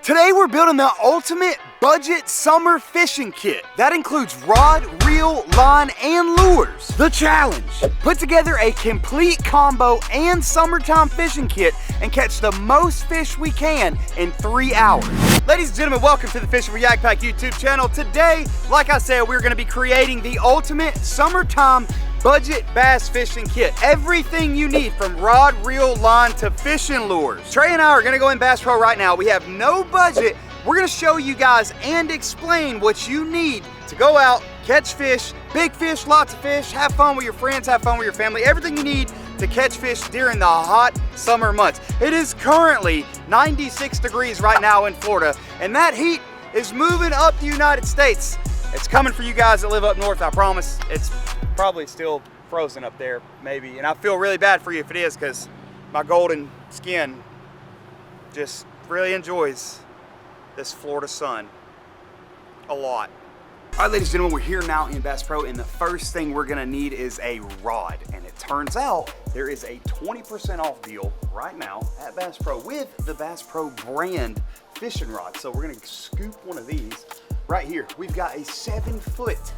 Today we're building the ultimate budget summer fishing kit. That includes rod, reel, line, and lures. The challenge: put together a complete combo and summertime fishing kit and catch the most fish we can in 3 hours. Ladies and gentlemen, welcome to the Fishing with YakPak YouTube channel. Today, like I said, we're gonna be creating the ultimate summertime budget bass fishing kit. Everything you need from rod, reel, line to fishing lures. Trey and I are gonna go in Bass Pro right now. We have no budget. We're gonna show you guys and explain what you need to go out, catch fish, big fish, lots of fish, have fun with your friends, have fun with your family, everything you need to catch fish during the hot summer months. It is currently 96 degrees right now in Florida, and that heat is moving up the United States. It's coming for you guys that live up north, I promise. It's probably still frozen up there, maybe. And I feel really bad for you if it is, because my golden skin just really enjoys this Florida sun a lot. All right, ladies and gentlemen, we're here now in Bass Pro, and the first thing we're gonna need is a rod. And it turns out there is a 20% off deal right now at Bass Pro with the Bass Pro brand fishing rod. So we're gonna scoop one of these right here. We've got a 7-foot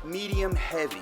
medium heavy.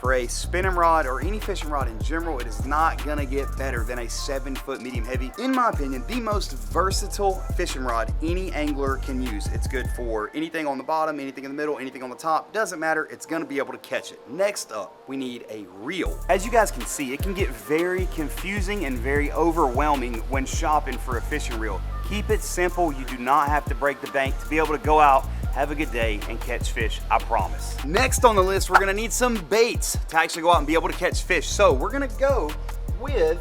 For a spinning rod or any fishing rod in general, it is not gonna get better than a 7-foot medium heavy. In my opinion, the most versatile fishing rod any angler can use. It's good for anything on the bottom, anything in the middle, anything on the top, doesn't matter, it's gonna be able to catch it. Next up, we need a reel. As you guys can see, it can get very confusing and very overwhelming when shopping for a fishing reel. Keep it simple. You do not have to break the bank to be able to go out, have a good day, and catch fish, I promise. Next on the list, we're gonna need some baits to actually go out and be able to catch fish. So we're gonna go with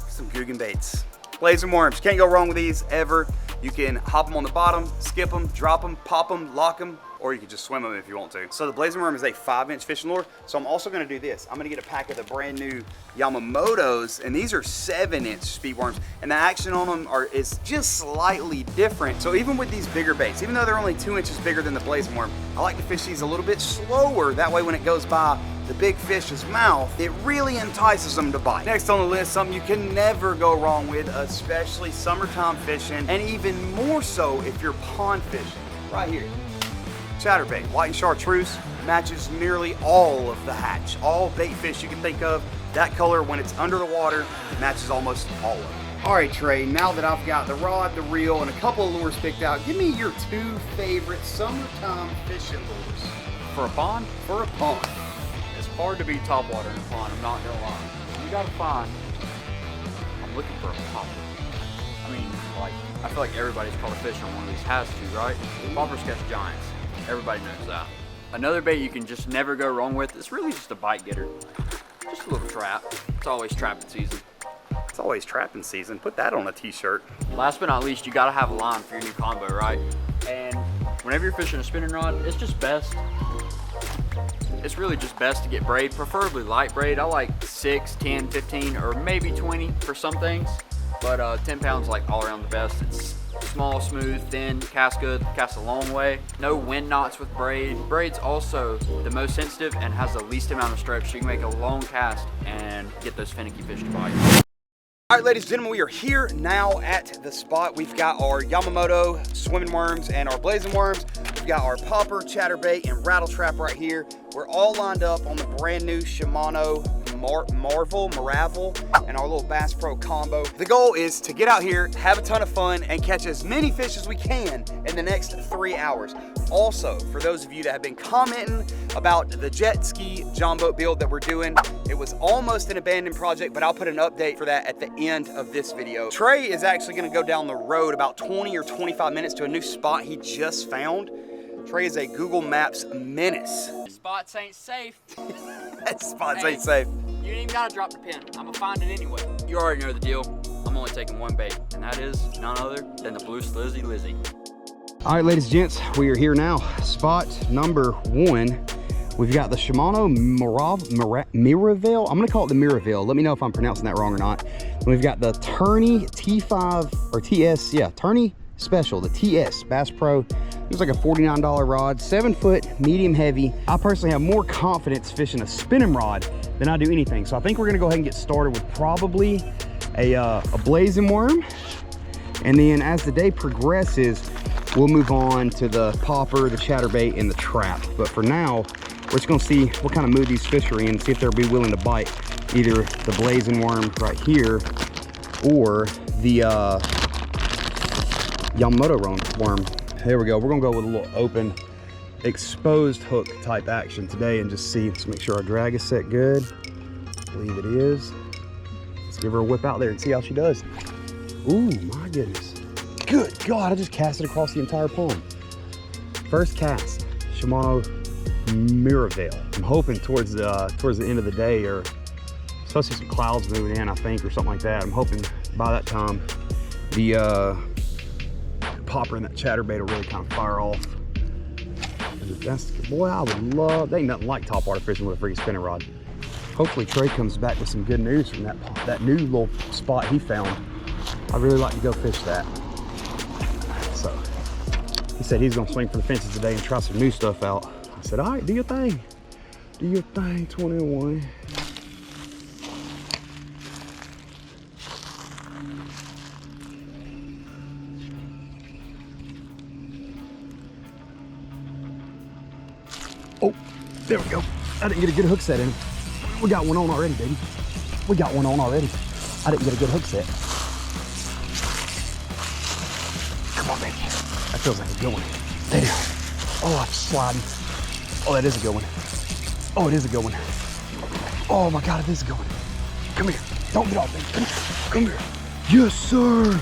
some Googan baits. Blazing worms, can't go wrong with these ever. You can hop them on the bottom, skip them, drop them, pop them, lock them, or you can just swim them if you want to. So the blazing worm is a 5-inch fishing lure. So I'm also gonna do this. I'm gonna get a pack of the brand new Yamamotos, and these are 7-inch speed worms, and the action on them is just slightly different. So even with these bigger baits, even though they're only 2 inches bigger than the blazing worm, I like to fish these a little bit slower. That way when it goes by the big fish's mouth, it really entices them to bite. Next on the list, something you can never go wrong with, especially summertime fishing, and even more so if you're pond fishing. Right here. Chatterbait, white and chartreuse, matches nearly all of the hatch. All bait fish you can think of, that color when it's under the water, matches almost all of them. All right, Trey, now that I've got the rod, the reel, and a couple of lures picked out, give me your 2 favorite summertime fishing lures. For a pond? For a pond. It's hard to beat Topwater in a pond, I'm not gonna lie. You gotta find, I'm looking for a popper. I mean, like, I feel like everybody's caught a fish on one of these has to, right? Poppers catch giants. Everybody knows that. Another bait you can just never go wrong with, it's really just a bite getter. Just a little trap. It's always trapping season. It's always trapping season. Put that on a t-shirt. Last but not least, you gotta have a line for your new combo, right? And whenever you're fishing a spinning rod, it's just best. It's really just best to get braid, preferably light braid. I like 6, 10, 15, or maybe 20 for some things. But 10 pounds like all around the best. It's small, smooth, thin, casts good, casts a long way. No wind knots with braid. Braid's also the most sensitive and has the least amount of stretch, so you can make a long cast and get those finicky fish to bite. All right, ladies and gentlemen, we are here now at the spot. We've got our Yamamoto swimming worms and our blazing worms. We've got our popper, chatterbait, and rattle trap right here. We're all lined up on the brand new Shimano Maravel, and our little Bass Pro combo. The goal is to get out here, have a ton of fun, and catch as many fish as we can in the next 3 hours. Also, for those of you that have been commenting about the jet ski John boat build that we're doing, it was almost an abandoned project, but I'll put an update for that at the end of this video. Trey is actually gonna go down the road about 20 or 25 minutes to a new spot he just found. Trey is a Google Maps menace. Spots ain't safe. Spots ain't safe. You ain't even gotta drop the pin. I'm gonna find it anyway. You already know the deal. I'm only taking one bait, and that is none other than the blue slizzy Lizzy. All right, ladies and gents, we are here now. Spot number 1. We've got the Shimano Miravel. I'm gonna call it the Miravel. Let me know if I'm pronouncing that wrong or not. And we've got the Tourney T5 or TS, yeah, Tourney Special, the TS Bass Pro. It's like a $49 rod, 7-foot, medium heavy. I personally have more confidence fishing a spinning rod than I do anything. So I think we're gonna go ahead and get started with probably a blazing worm And then as the day progresses, we'll move on to the popper, the chatterbait, and the trap. But for now, we're just gonna see what kind of mood these fish are in, see if they'll be willing to bite either the blazing worm right here or the Yamamoto worm. Here we go. We're gonna go with a little open, exposed hook type action today and just see. Let's make sure our drag is set good. I believe it is. Let's give her a whip out there and see how she does. Ooh, my goodness. Good God, I just cast it across the entire pond. First cast, Shimano Miravail. I'm hoping towards the end of the day, or supposed to see some clouds moving in, I think, or something like that. I'm hoping by that time the popper and that chatterbait will really kind of fire off. That's, boy, I would love, there ain't nothing like topwater fishing with a freaking spinning rod. Hopefully Trey comes back with some good news from that new little spot he found. I'd really like to go fish that. So he said he's gonna swing for the fences today and try some new stuff out. I said, all right, do your thing. Do your thing, 21. Oh, there we go. I didn't get a good hook set in. We got one on already, baby. We got one on already. I didn't get a good hook set. Come on, baby. That feels like a good one. Damn. Oh, I'm sliding. Oh, that is a good one. Oh, it is a good one. Oh my God, it is a good one. Come here. Don't get off, baby. Come here. Come here. Yes, sir.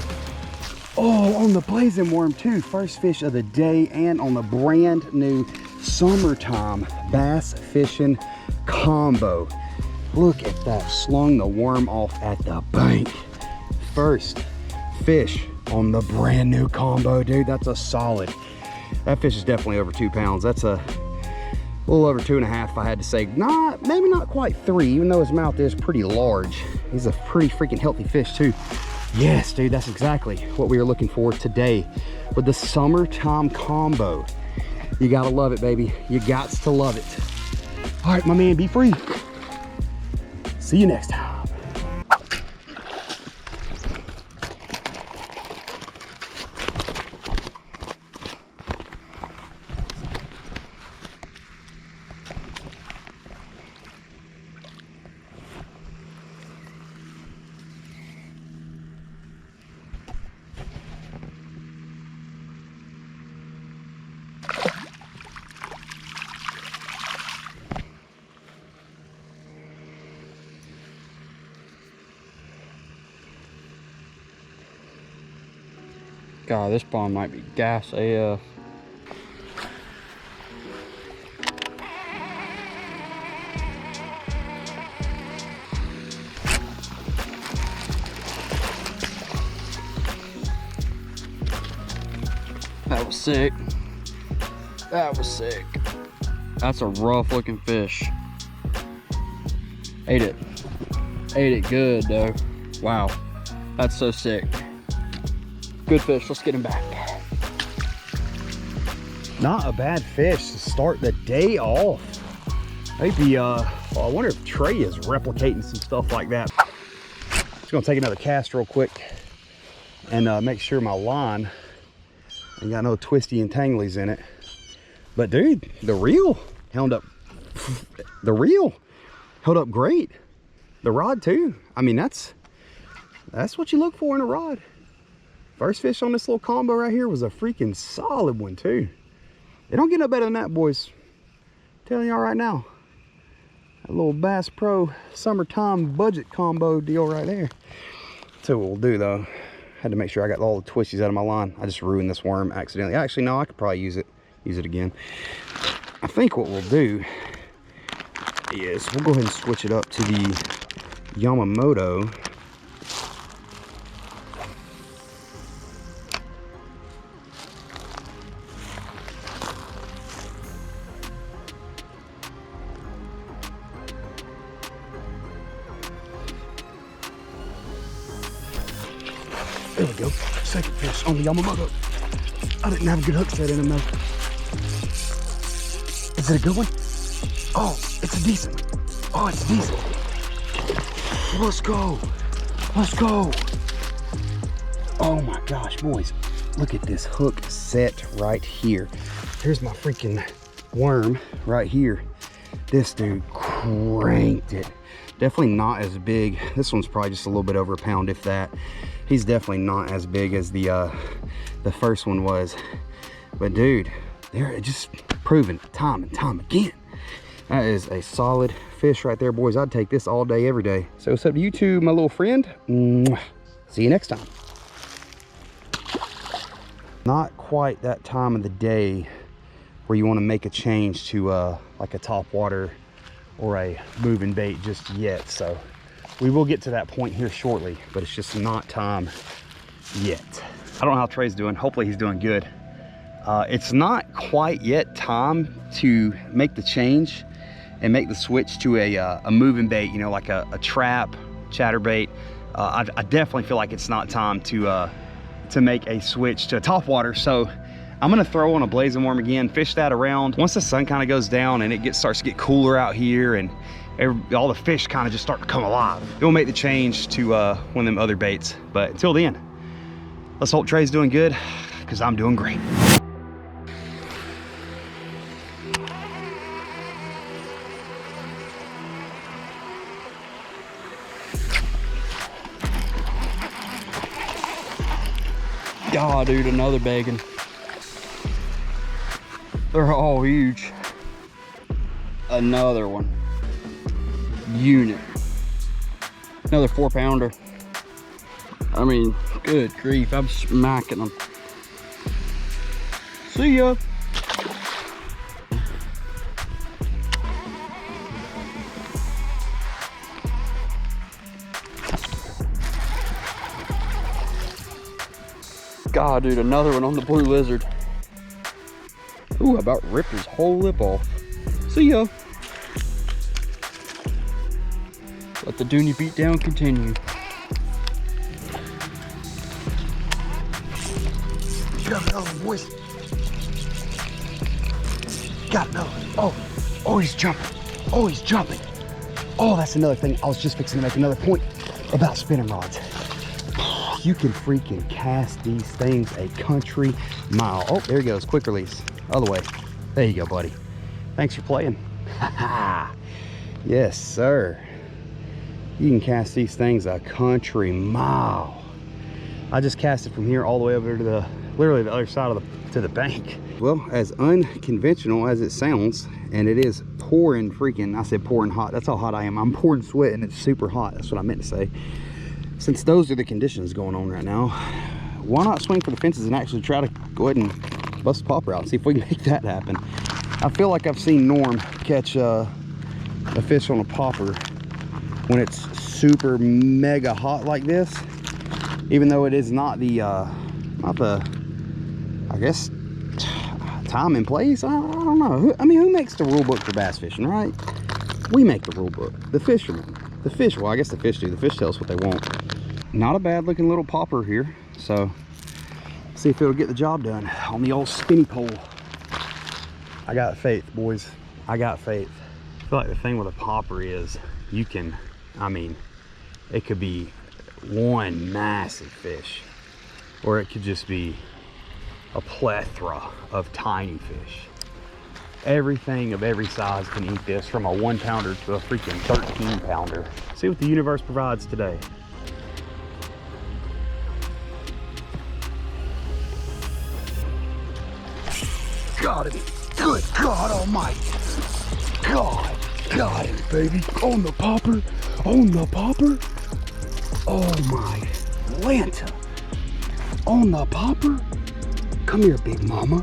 Oh, on the blazing worm too. First fish of the day and on the brand new summertime bass fishing combo. Look at that. Slung the worm off at the bank. First fish on the brand new combo, dude. That's a solid. That fish is definitely over 2 pounds. That's a little over 2.5, if I had to say. Maybe not quite 3, even though his mouth is pretty large. He's a pretty freaking healthy fish too. Yes, dude, that's exactly what we are looking for today with the summertime combo. You gotta love it, baby. You gots to love it. All right, my man, be free. See you next time. God, this pond might be gas AF. That was sick. That was sick. That's a rough looking fish. Ate it. Ate it good though. Wow. That's so sick. Good fish, let's get him back. Not a bad fish to start the day off. Maybe, well, I wonder if Trey is replicating some stuff like that. Just gonna take another cast real quick and make sure my line ain't got no twisty and tanglies in it. But dude, the reel held up. The reel held up great. The rod too. I mean, that's what you look for in a rod. First fish on this little combo right here was a freaking solid one too. It don't get no better than that, boys. I'm telling y'all right now. That little Bass Pro summertime budget combo deal right there. That's what we'll do though. Had to make sure I got all the twisties out of my line. I just ruined this worm accidentally. Actually, no, I could probably use it again. I think what we'll do is we'll go ahead and switch it up to the Yamamoto. There we go. Second fish on the Yamamoto. I didn't have a good hook set in him though. Is it a good one? Oh, it's a decent one. Oh, it's decent. Let's go. Let's go. Oh my gosh, boys. Look at this hook set right here. Here's my freaking worm right here. This dude cranked it. Definitely not as big. This one's probably just a little bit over a pound, if that. He's definitely not as big as the first one was. But dude, they're just proven time and time again. That is a solid fish right there, boys. I'd take this all day, every day. So it's up to you two, my little friend. Mwah. See you next time. Not quite that time of the day where you want to make a change to like a Topwater or a moving bait just yet. So we will get to that point here shortly, but it's just not time yet. I don't know how Trey's doing. Hopefully he's doing good. It's not quite yet time to make the change and make the switch to a moving bait, you know, like a trap, chatterbait. I definitely feel like it's not time to make a switch to Topwater. So I'm gonna throw on a blazing worm again, fish that around. Once the sun kind of goes down and it starts to get cooler out here and all the fish kind of just start to come alive, it will make the change to one of them other baits. But until then, let's hope Trey's doing good, because I'm doing great. God, dude, another begging. They're all huge. Another one. Unit. Another 4-pounder. I mean, good grief, I'm smacking them. See ya. God, dude, another one on the blue lizard. Ooh, I about ripped his whole lip off. See ya. Let the Dooney beatdown continue. Got another one, boys. Got another one. Oh, he's jumping. Oh, he's jumping. Oh, that's another thing. I was just fixing to make another point about spinning rods. You can freaking cast these things a country mile. Oh, there he goes. Quick release. Other way. There you go, buddy. Thanks for playing. Yes, sir. You can cast these things a country mile. I just cast it from here all the way over to literally the other side of the bank. Well, as unconventional as it sounds, and it is pouring freaking, I said pouring hot. That's how hot I am. I'm pouring sweat and it's super hot. That's what I meant to say. Since those are the conditions going on right now, why not swing for the fences and actually try to go ahead and bust a popper out, see if we can make that happen. I feel like I've seen Norm catch a fish on a popper when it's super mega hot like this, even though it is not the I guess time and place. I don't know. I mean, who makes the rule book for bass fishing, right? We make the rule book. The fishermen. The fish, well, I guess the fish do. The fish tell us what they want. Not a bad looking little popper here. So, see if it'll get the job done on the old spinny pole. I got faith, boys. I got faith. I feel like the thing with a popper is you can, I mean, it could be one massive fish, or it could just be a plethora of tiny fish. Everything of every size can eat this, from a 1-pounder to a freaking 13-pounder. See what the universe provides today. Got him. Good God almighty. God, got him, baby. On the popper. On the popper. Oh my Lanta. On the popper. Come here, big mama.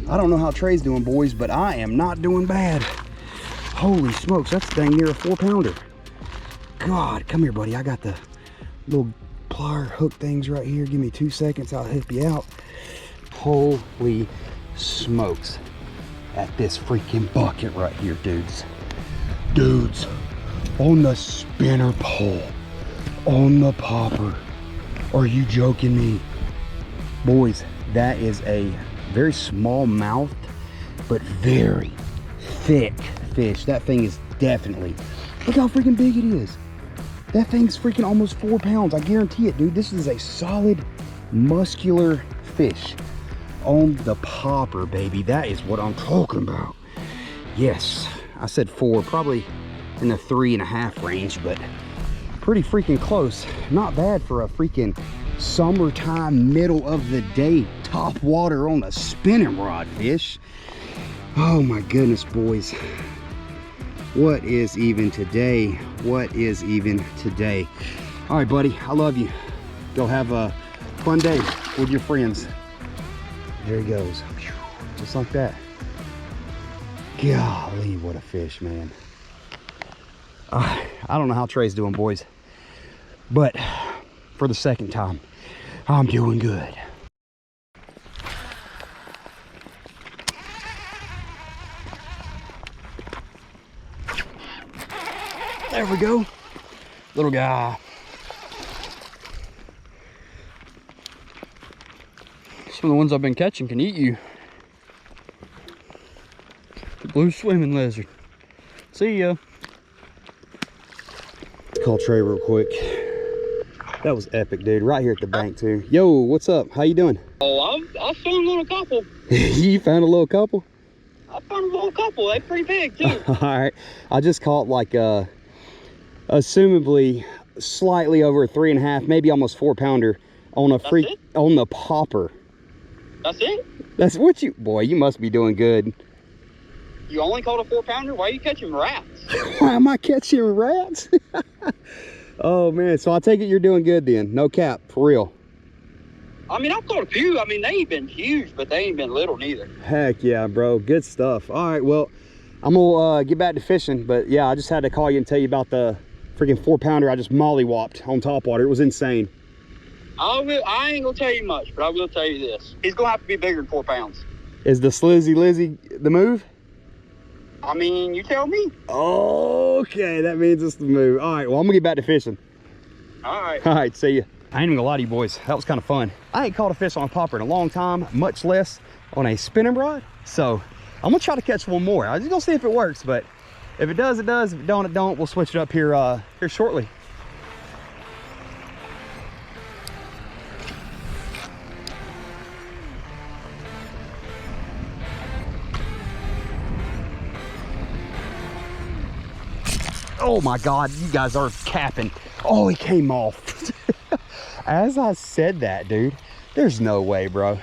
I don't know how Trey's doing, boys, but I am not doing bad. Holy smokes, that's dang near a 4-pounder. God, come here, buddy. I got the little plier hook things right here. Give me 2 seconds, I'll help you out. Holy smokes at this freaking bucket right here, dudes. Dudes, on the spinner pole, on the popper. Are you joking me? Boys, that is a very small mouthed, but very thick fish. That thing is definitely, look how freaking big it is. That thing's freaking almost 4 pounds. I guarantee it, dude. This is a solid, muscular fish on the popper, baby. That is what I'm talking about. Yes, I said 4, probably in the 3.5 range, but pretty freaking close. Not bad for a freaking summertime, middle of the day, top water on a spinning rod fish. Oh my goodness, boys. What is even today? What is even today? All right, buddy, I love you. Go have a fun day with your friends. There he goes, just like that. Golly, what a fish, man. I don't know how Trey's doing, boys, but for the second time, I'm doing good. There we go, little guy. Some of the ones I've been catching can eat you. The blue swimming lizard. See ya. Call Trey real quick. That was epic, dude. Right here at the bank too. Yo, what's up? How you doing? Oh, I found a little couple. You found a little couple? I found a little couple. They're pretty big too. All right. I just caught like assumably slightly over a 3.5, maybe almost 4 pounder on a on the popper. That's it? That's what you, boy, you must be doing good. You only caught a 4 pounder? Why are you catching rats? Why am I catching rats? Oh man, so I take it you're doing good then. No cap, for real. I mean, I've caught a few. I mean, they ain't been huge, but they ain't been little neither. Heck yeah, bro, good stuff. All right, well, I'm gonna get back to fishing, but yeah, I just had to call you and tell you about the freaking 4 pounder I just mollywopped on Topwater. It was insane. I ain't gonna tell you much, but I will tell you this. He's gonna have to be bigger than 4 pounds. Is the Slizzy Lizzy the move? I mean, you tell me. Okay, that means it's the move. All right, well, I'm gonna get back to fishing. All right. All right, see ya. I ain't even gonna lie to you boys, that was kind of fun. I ain't caught a fish on a popper in a long time, much less on a spinning rod. So I'm gonna try to catch one more. I'm just gonna see if it works, but if it does, it does. If it don't, it don't. We'll switch it up here, here shortly. Oh my God, you guys are capping. Oh, he came off. As I said that, dude, there's no way, bro.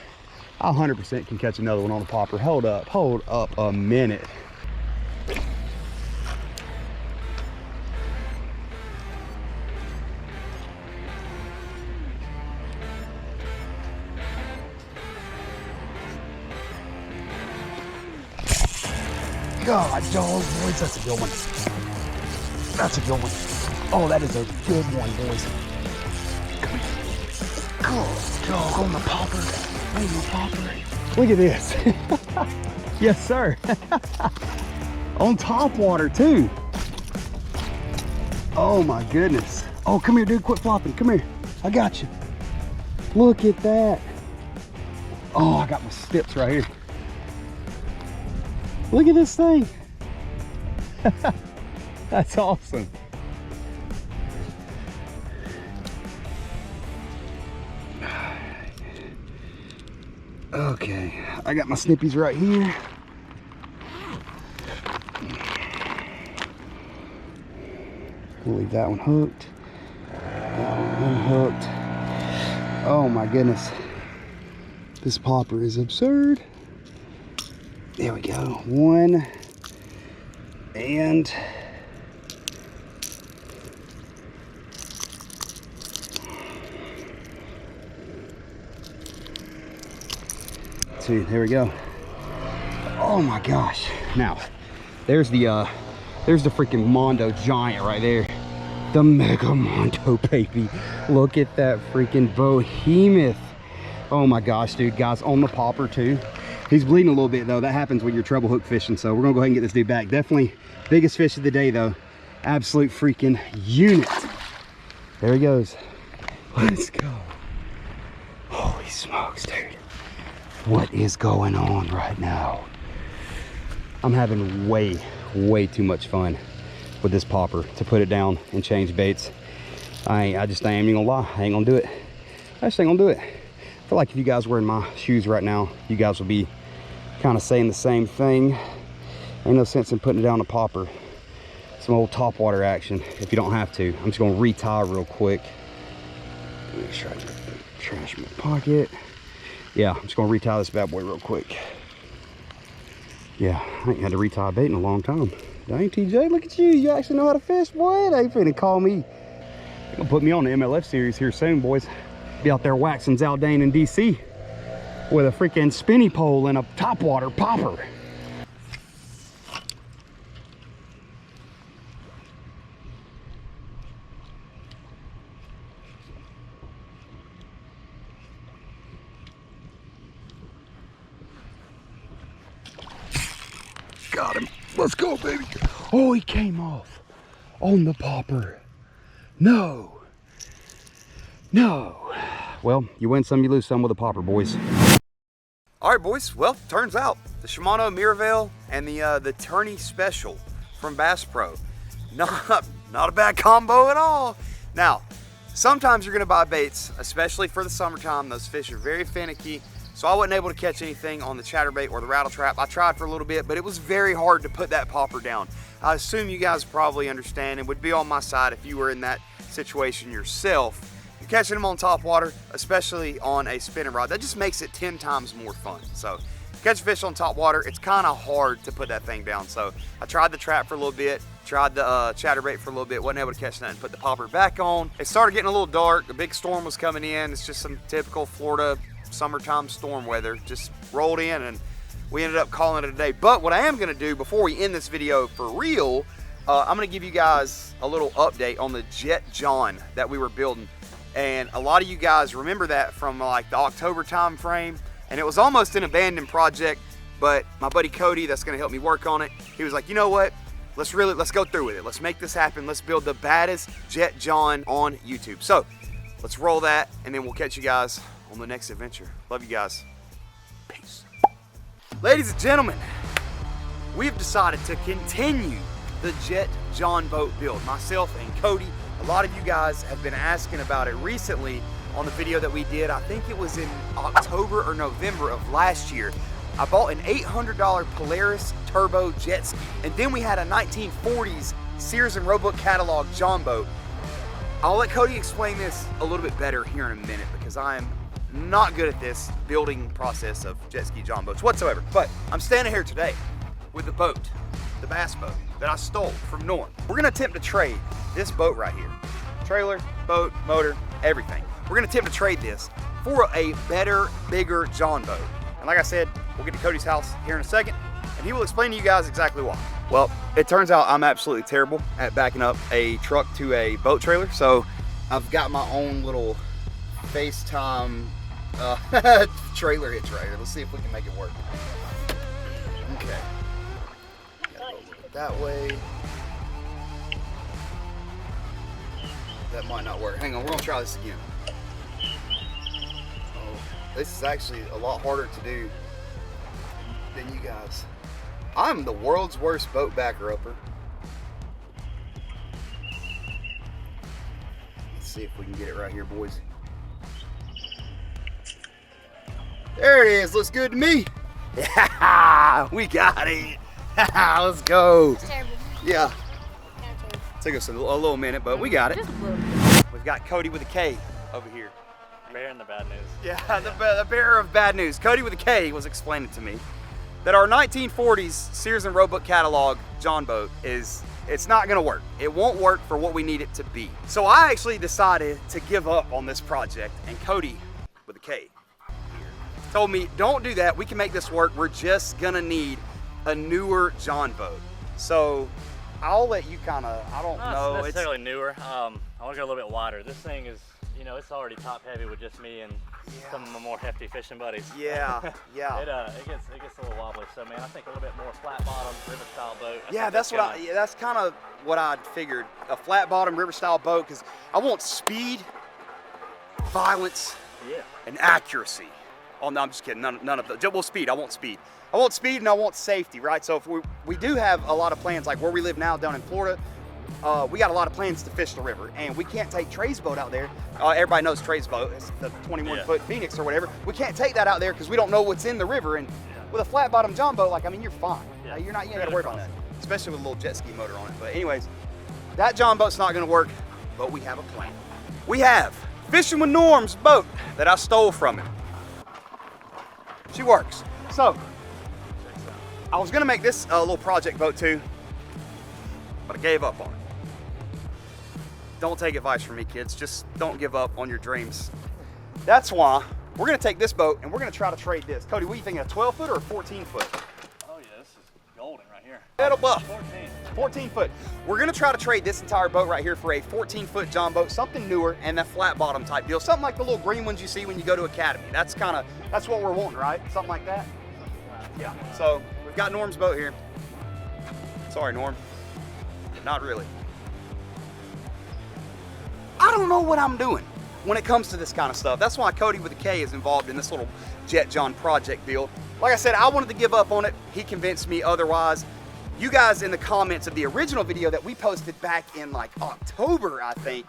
I 100% can catch another one on a popper. Hold up a minute. God, dog, boys, that's a good one. That's a good one. Oh, that is a good one, boys. Come here. Oh, dog, on the popper. On the popper. Look at this. Yes, sir. On Topwater, too. Oh, my goodness. Oh, come here, dude. Quit flopping. Come here. I got you. Look at that. Oh, I got my stips right here. Look at this thing. That's awesome. Okay, I got my snippies right here. We'll leave that one hooked. That one unhooked. Oh my goodness. This popper is absurd. There we go. One. And two. There we go. Oh my gosh. Now, there's the freaking Mondo giant right there. The Mega Mondo, baby. Look at that freaking behemoth. Oh my gosh, dude. Guys, on the popper too. He's bleeding a little bit though. That happens when you're treble hook fishing. So we're gonna go ahead and get this dude back. Definitely biggest fish of the day though. Absolute freaking unit. There he goes. Let's go. Holy smokes, dude. What is going on right now? I'm having way too much fun with this popper to put it down and change baits. I just ain't gonna lie. I ain't gonna do it. I just ain't gonna do it. I feel like if you guys were in my shoes right now, you guys would be kind of saying the same thing. Ain't no sense in putting it down a popper. Some old Topwater action if you don't have to. I'm just gonna retie real quick. Make sure I get trash in my pocket. Yeah, I'm just gonna retie this bad boy real quick. Yeah, I ain't had to retie a bait in a long time. Dang, TJ, look at you. You actually know how to fish, boy. They finna call me. They're gonna put me on the MLF series here soon, boys. Be out there waxing Zaldane in DC with a freaking spinny pole and a Topwater popper. Got him. Let's go, baby. Oh, he came off on the popper. No. No. Well, you win some, you lose some with a popper, boys. All right, boys. Well, turns out the Shimano Miravail and the Tourney Special from Bass Pro, not a bad combo at all. Now, sometimes you're gonna buy baits, especially for the summertime. Those fish are very finicky. So I wasn't able to catch anything on the chatterbait or the rattle trap. I tried for a little bit, but it was very hard to put that popper down. I assume you guys probably understand and would be on my side if you were in that situation yourself. You're catching them on Topwater, especially on a spinning rod. That just makes it 10 times more fun. So catch fish on Topwater, it's kind of hard to put that thing down. So I tried the trap for a little bit, tried the chatterbait for a little bit, wasn't able to catch nothing, put the popper back on. It started getting a little dark, a big storm was coming in. It's just some typical Florida summertime storm weather, just rolled in and we ended up calling it a day. But what I am gonna do before we end this video for real, I'm gonna give you guys a little update on the Jet John that we were building. And a lot of you guys remember that from like the October time frame, and it was almost an abandoned project, but my buddy Cody that's gonna help me work on it, he was like, you know what, let's go through with it. Let's make this happen. Let's build the baddest Jet John on YouTube. So let's roll that and then we'll catch you guys on the next adventure. Love you guys. Peace. Ladies and gentlemen, we've decided to continue the Jet John boat build. Myself and Cody, a lot of you guys have been asking about it recently on the video that we did. I think it was in October or November of last year. I bought an $800 Polaris turbo jet ski, and then we had a 1940s Sears and Roebuck catalog John boat. I'll let Cody explain this a little bit better here in a minute because I am not good at this building process of jet ski John boats whatsoever. But I'm standing here today with the boat, the bass boat that I stole from Norm. We're gonna attempt to trade this boat right here. Trailer, boat, motor, everything. We're gonna attempt to trade this for a better, bigger John boat. And like I said, we'll get to Cody's house here in a second and he will explain to you guys exactly why. Well, it turns out I'm absolutely terrible at backing up a truck to a boat trailer. So I've got my own little FaceTime trailer hitch right here. Let's see if we can make it work. Okay. Gotta go that way. That might not work. Hang on, we're gonna try this again. Oh, this is actually a lot harder to do than you guys. I'm the world's worst boat backer upper. Let's see if we can get it right here, boys. There it is, looks good to me. Yeah, we got it. Let's go. It's terrible. Yeah, Terrible. took us a little minute, but we got it. Just a little. We've got Cody with a K over here. Bearing the bad news. Yeah, the bearer of bad news. Cody with a K was explaining to me that our 1940s Sears and Roebuck catalog John boat it's not gonna work. It won't work for what we need it to be. So I actually decided to give up on this project, and Cody with a K told me, don't do that, we can make this work. We're just gonna need a newer John boat. So I'll let you kind of, I don't know. Not necessarily newer. I want to go a little bit wider. This thing is, you know, it's already top heavy with just me and some of my more hefty fishing buddies. Yeah, yeah. It gets a little wobbly. So man, I think a little bit more flat bottom river style boat. Yeah, that's kind of what I figured. A flat bottom river style boat, because I want speed, violence, and accuracy. Oh no, I'm just kidding. None of the. Well, speed. I want speed. I want speed and I want safety, right? So if we do have a lot of plans, like where we live now down in Florida, we got a lot of plans to fish the river, and we can't take Trey's boat out there. Everybody knows Trey's boat. It's the 21-foot Phoenix or whatever. We can't take that out there because we don't know what's in the river. And with a flat bottom John boat, like, I mean, you're fine. Yeah. You ain't got to worry about that, especially with a little jet ski motor on it. But anyways, that John boat's not going to work, but we have a plan. We have Fishing with Norm's boat that I stole from him. She works. So, I was going to make this a little project boat too, but I gave up on it. Don't take advice from me, kids. Just don't give up on your dreams. That's why we're gonna take this boat and we're gonna try to trade this. Cody, what are you thinking, a 12-foot or a 14-foot? Oh yeah, this is golden right here. That'll buff. 14. 14-foot. We're gonna try to trade this entire boat right here for a 14-foot John boat, something newer and that flat bottom type deal. Something like the little green ones you see when you go to Academy. That's what we're wanting, right? Something like that? Yeah. So we've got Norm's boat here. Sorry, Norm. Not really. I don't know what I'm doing when it comes to this kind of stuff. That's why Cody with a K is involved in this little Jet John project deal. Like I said, I wanted to give up on it. He convinced me otherwise. You guys in the comments of the original video that we posted back in like October, I think,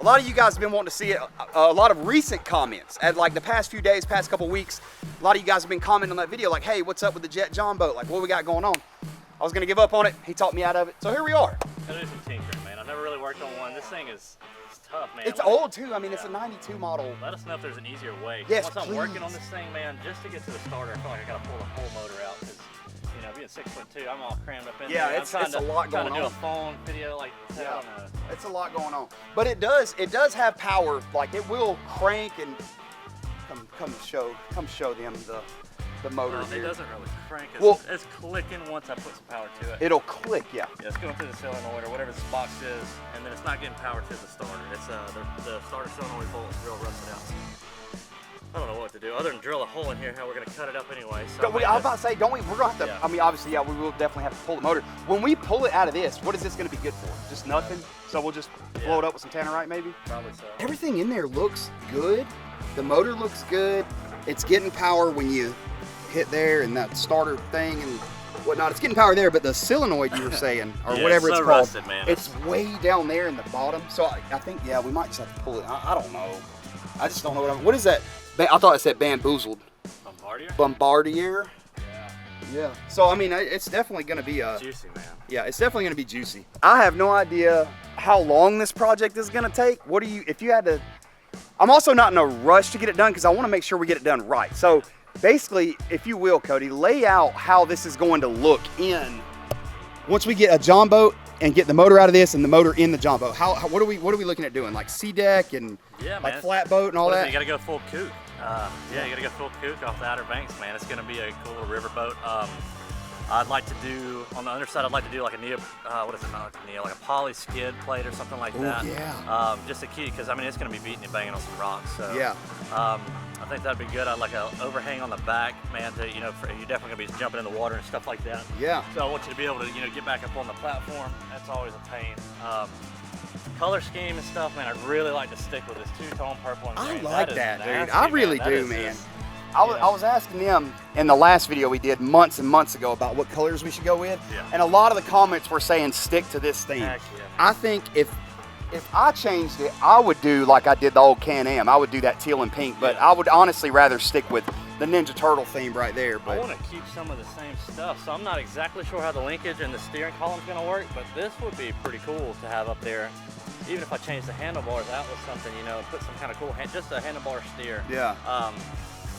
a lot of you guys have been wanting to see it. A lot of recent comments at like the past few days, past couple weeks, a lot of you guys have been commenting on that video like, hey, what's up with the Jet John boat? Like, what we got going on? I was gonna give up on it. He talked me out of it. So here we are. Gotta do some tinkering, man. I've never really worked on one. This thing is tough, man. It's old too. I mean, it's a 92 model. Let us know if there's an easier way. Yes, Once I'm please. working on this thing, man, just to get to the starter, I feel like I gotta pull the whole motor out. Cause, you know, being 6'2", I'm all crammed up in Yeah, there. it's a lot trying going to do on. a phone video like that. Yeah, I don't know. it's a lot going on. But it does have power. Like it will crank and come show them the motor It here. doesn't really crank. Well- It's clicking once I put some power to it. It'll click, yeah. Yeah, it's going through the solenoid or whatever this box is, and then it's not getting power to the starter. It's the starter solenoid bolt is real rusted out. I don't know what to do other than drill a hole in here. How we're gonna cut it up anyway. So I was about to say, don't we? We're gonna have to. Yeah. I mean, obviously, yeah, we will definitely have to pull the motor. When we pull it out of this, what is this gonna be good for? Just nothing. So we'll just blow it up with some tannerite, maybe. probably so. Everything in there looks good. The motor looks good. It's getting power when you hit there and that starter thing and whatnot. It's getting power there, but the solenoid you were saying, or Yeah, whatever it's it's so called, rusted, man. it's way down there in the bottom. So I think, yeah, we might just have to pull it. I don't know. I just don't know what is that? I thought it said bamboozled. Bombardier? Bombardier. Yeah. Yeah. So I mean, it's definitely going to be Juicy, man. yeah, it's definitely going to be juicy. I have no idea how long this project is going to take. What do you, if you had to, I'm also not in a rush to get it done because I want to make sure we get it done right. So basically, if you will, Cody, lay out how this is going to look in, once we get a John boat and get the motor out of this and the motor in the John boat. What are we looking at doing? Like sea deck and Yeah, like man. flat boat and all What is it? that? You gotta go full kook. Yeah, you gotta go full kook off the Outer Banks, man. It's gonna be a cool little river boat. I'd like to do, on the underside, I'd like to do like a like a poly skid plate or something like that. Yeah. Just a key, because I mean, it's gonna be beating and banging on some rocks. So Yeah. I think that'd be good. I'd like an overhang on the back, man, to, you're definitely gonna be jumping in the water and stuff like that. Yeah. So I want you to be able to, get back up on the platform. That's always a pain. Color scheme and stuff, man, I'd really like to stick with this two-tone purple and I green. like is that, dude. nasty, I really That do, is man. just- I was asking them in the last video we did months and months ago about what colors we should go with, Yeah. and a lot of the comments were saying stick to this theme. Heck yeah. I think if I changed it, I would do like I did the old Can-Am. I would do that teal and pink, but Yeah. I would honestly rather stick with the Ninja Turtle theme right there. I But want to keep some of the same stuff, so I'm not exactly sure how the linkage and the steering column's going to work, but this would be pretty cool to have up there. Even if I change the handlebars out with something, put some kind of cool, just a handlebar steer. yeah,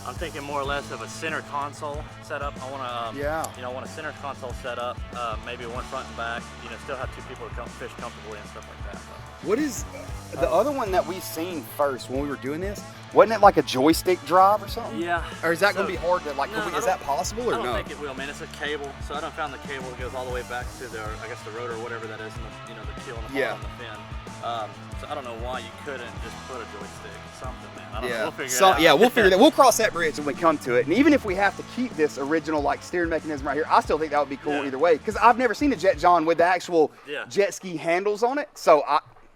I'm thinking more or less of a center console setup. I want to, Yeah. I want a center console set up, maybe one front and back. Still have two people to come fish comfortably and stuff like that. what is the other one that we seen first when we were doing this? Wasn't it like a joystick drive or something? Yeah. Or is that So- going to be hard to like? No, is that possible or I don't no? think it will, man. It's a cable, so I done found the cable that goes all the way back to the, I guess the rotor or whatever that is, and the keel and the Yeah. bottom and the fin. So I don't know why you couldn't just put a joystick, something, man. I don't know. Yeah. We'll figure it out. Yeah, we'll figure that. We'll cross that bridge when we come to it. And even if we have to keep this original like steering mechanism right here, I still think that would be cool Yeah. either way. Because I've never seen a Jet John with the actual Yeah. jet ski handles on it. So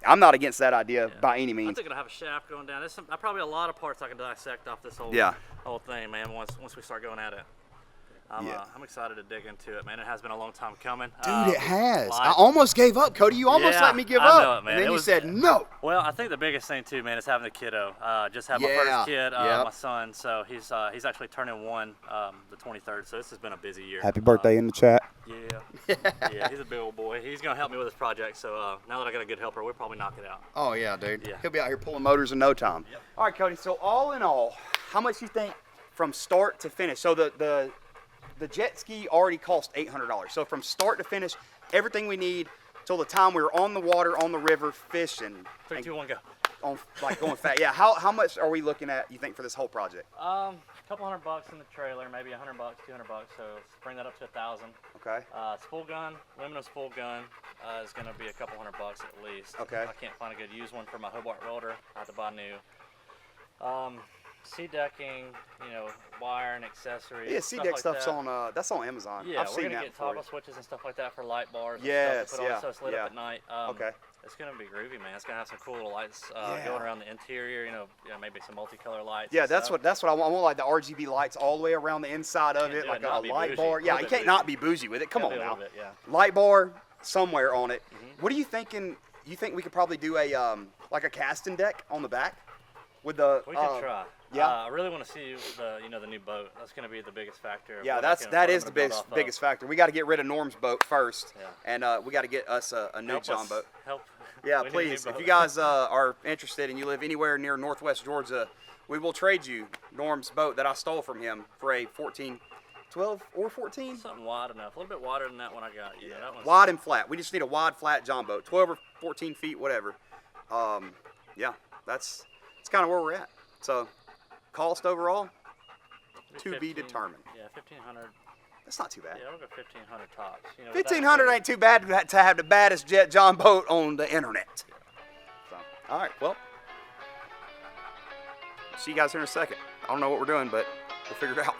I'm not against that idea by any I'm means. thinking I have a shaft going down. There's probably a lot of parts I can dissect off this whole Yeah. whole thing, man. Once we start going at it. I'm excited to dig into it, man. It has been a long time coming. Dude, it has. I live- almost gave up, Cody. You almost Yeah, let me give I up. know it, man. And then It you was- said no. Well, I think the biggest thing too, man, is having a kiddo. Just had my Yeah, first kid, yep. my son. So he's actually turning 1 the 23rd. So this has been a busy year. Happy birthday in the chat. Yeah. Yeah, he's a big old boy. He's gonna help me with this project. So now that I got a good helper, we'll probably knock it out. Oh, yeah, dude. Yeah. He'll be out here pulling motors in no time. Yep. All right, Cody. So all in all, how much you think from start to finish? So the jet ski already cost $800. So from start to finish, everything we need till the time we were on the water, on the river, fishing. 3, 2, 1, go. On, like going fast. Yeah, how much are we looking at, you think, for this whole project? A couple $100 in the trailer, maybe $100, $200. So bring that up to 1,000. Okay. Full gun, Luminous full gun is gonna be a couple $100 at least. Okay. I can't find a good used one for my Hobart welder. I have to buy new. Sea decking, wire and accessories. Yeah, sea stuff deck like stuff's that. on, that's on Amazon. Yeah, I've we're seen gonna that get before. toggle switches and stuff like that for light bars. Yes, and stuff to put yeah, on so it's lit yeah. up at night. Okay. It's gonna be groovy, man. It's gonna have some cool little lights Yeah. going around the interior. Maybe some multicolor lights. Yeah, and that's stuff. what I want. I want like the RGB lights all the way around the inside of Can't it, do like it not a be light bougie. bar. A Yeah, little you bit can't bougie. not be bougie with it. Come Gotta on be a now. little bit, yeah. Light bar somewhere on it. Mm-hmm. What are you thinking? You think we could probably do a like a casting deck on the back with the? We can try. Yeah. I really want to see the new boat. That's going to be the biggest factor. of Yeah, what I that what I'm is the gonna build off of. biggest factor. We got to get rid of Norm's boat first, Yeah. and we got to get us a new Help John us. boat. Help. Yeah, We need a new please. If boat. you guys are interested and you live anywhere near Northwest Georgia, we will trade you Norm's boat that I stole from him for a 12 or 14. Something wide enough, a little bit wider than that one I got. That one's Wide and flat. We just need a wide, flat John boat, 12 or 14 feet, whatever. Yeah, that's kind of where we're at. So, cost overall, to be 15 determined. Yeah, 1,500. That's not too bad. Yeah, we'll go 1,500 tops. 1,500 ain't too bad to have the baddest jet John boat on the internet. So, all right, well, see you guys here in a second. I don't know what we're doing, but we'll figure it out.